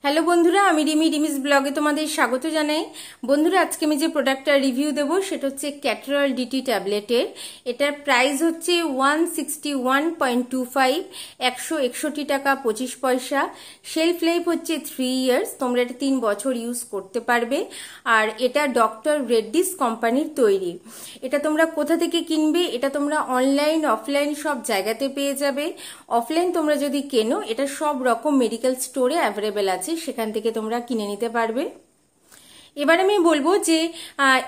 Hello বন্ধুরা, আমি রিমিস ব্লগে তোমাদের স্বাগত জানাই। বন্ধুরা, আজকে আমি যে প্রোডাক্টটা রিভিউ দেবো সেটা হচ্ছে ক্যাটারল ডিটি ট্যাবলেটের। এটার প্রাইস হচ্ছে 161.25, 161 টাকা 25 পয়সা। শেলফ লাইফ হচ্ছে 3 ইয়ার্স, তোমরা এটা 3 বছর ইউজ করতে পারবে। আর এটা ডক্টর রেড্ডিস কোম্পানির তৈরি। এটা তোমরা কোথা থেকে কিনবে? এটা তোমরা অনলাইন অফলাইন সব জায়গাতে পেয়ে যাবে। অফলাইন তোমরা যদি কেনো, এটা সব রকম মেডিকেল স্টোরে অ্যাভেলেবেল আছে, সেখান থেকে তোমরা কিনে নিতে পারবে। এবার আমি বলবো যে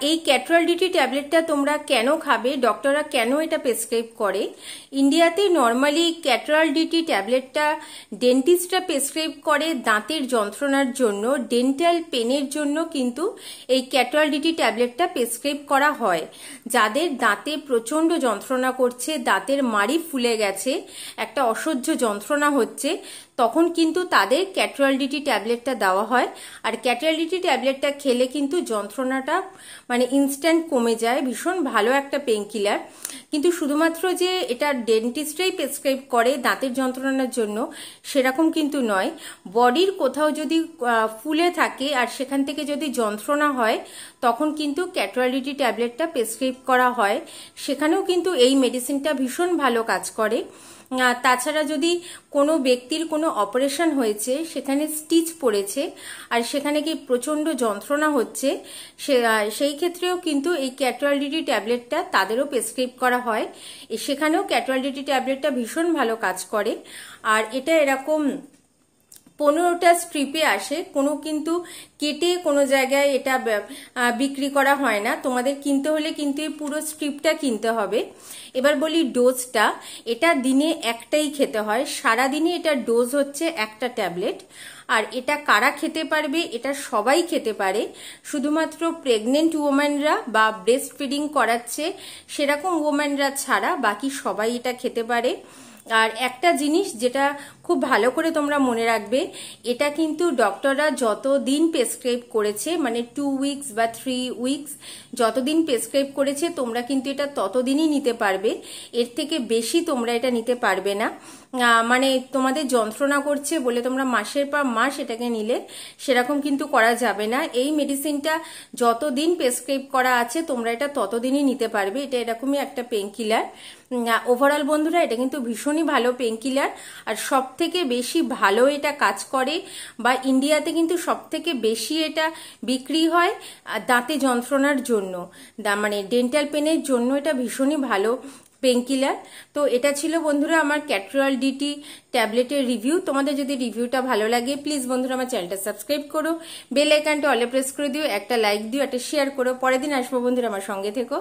এই ক্যাটারল ডিটি ট্যাবলেটটা তোমরা কেন খাবে, ডক্টররা কেন এটা প্রেসক্রাইব করে। ইন্ডিয়াতে নর্মালি ক্যাটারল ডিটি ট্যাবলেটটা ডেন্টিস্টরা প্রেসক্রাইব করে দাঁতের যন্ত্রণার জন্য, ডেন্টাল পেনের জন্য কিন্তু এই ক্যাটারল ডিটি ট্যাবলেটটা প্রেসক্রাইব করা হয়। যাদের দাঁতে প্রচণ্ড যন্ত্রণা করছে, দাঁতের মাড়ি ফুলে গেছে, একটা অসহ্য যন্ত্রণা হচ্ছে, তখন কিন্তু তাদের ক্যাটারল ডিটি ট্যাবলেটটা দেওয়া হয়। আর ক্যাটারল ডিটি ট্যাবলেটটা খেলে কিন্তু যন্ত্রণাটা মানে ইনস্ট্যান্ট কমে যায়, ভীষণ ভালো একটা পেন কিলার। কিন্তু শুধুমাত্র যে এটা ডেন্টিস্টরাই প্রেসক্রাইব করে দাঁতের যন্ত্রণার জন্য সেরকম কিন্তু নয়। বডির কোথাও যদি ফুলে থাকে আর সেখান থেকে যদি যন্ত্রণা হয়, তখন কিন্তু ক্যাটারল ডিটি ট্যাবলেটটা প্রেসক্রাইব করা হয়। সেখানেও কিন্তু এই মেডিসিনটা ভীষণ ভালো কাজ করে। তাছাড়া যদি কোনো ব্যক্তির কোনো অপারেশন হয়েছে, সেখানে স্টিচ পড়েছে আর সেখানে কি প্রচণ্ড যন্ত্রণা হচ্ছে, সেই ক্ষেত্রেও কিন্তু এই ক্যাটারল ডিটি ট্যাবলেটটা তাদেরও প্রেসক্রাইব করা হয়। সেখানেও ক্যাটারল ডিটি ট্যাবলেটটা ভীষণ ভালো কাজ করে। আর এটা এরকম 15টা স্ট্রিপে আসে, কোনো কিন্তু কেটে কোনো জায়গায় এটা বিক্রি করা হয় না। তোমাদের কিনতে হলে কিন্তু এই পুরো স্ট্রিপটা কিনতে হবে। এবার বলি ডোজটা, এটা দিনে একটাই খেতে হয়, সারা দিনে এটার ডোজ হচ্ছে একটা ট্যাবলেট। আর এটা কারা খেতে পারবে? এটা সবাই খেতে পারে, শুধুমাত্র প্রেগনেন্ট ওমেনরা বা ব্রেস্ট ফিডিং করাচ্ছে সেরকম ওমেনরা ছাড়া বাকি সবাই এটা খেতে পারে। আর একটা জিনিস যেটা খুব ভালো করে তোমরা মনে রাখবে, এটা কিন্তু ডক্টররা যতদিন প্রেসক্রাইব করেছে, মানে 2 উইকস বা 3 উইকস যতদিন প্রেসক্রাইব করেছে, তোমরা কিন্তু এটা ততদিনই নিতে পারবে। এর থেকে বেশি তোমরা এটা নিতে পারবে না। মানে তোমাদের যন্ত্রণা করছে বলে তোমরা মাসের পর মাস এটাকে নিলে সেরকম কিন্তু করা যাবে না। এই মেডিসিনটা যতদিন প্রেসক্রাইব করা আছে তোমরা এটা ততদিনই নিতে পারবে। এটা এরকমই একটা পেন কিলার। ওভারঅল বন্ধুরা, এটা কিন্তু ভীষণই ভালো পেন কিলার। আর সব থেকে বেশি ভালো এটা কাজ করে, বা ইন্ডিয়াতে কিন্তু সব থেকে বেশি এটা বিক্রি হয় দাঁতে যন্ত্রণার জন্য, মানে ডেন্টাল পেনের জন্য এটা ভীষণই ভালো পেন কিলার। তো এটা ছিল বন্ধুরা আমার ক্যাটারল ডিটি ট্যাবলেটের রিভিউ। তোমাদের যদি রিভিউটা ভালো লাগে, প্লিজ বন্ধুরা আমার চ্যানেলটা সাবস্ক্রাইব করো, বেল আইকনটা অলে প্রেস করে দিও, একটা লাইক দিও, একটা শেয়ার করো। পরের দিন আসবো বন্ধুরা, আমার সঙ্গে থেকো।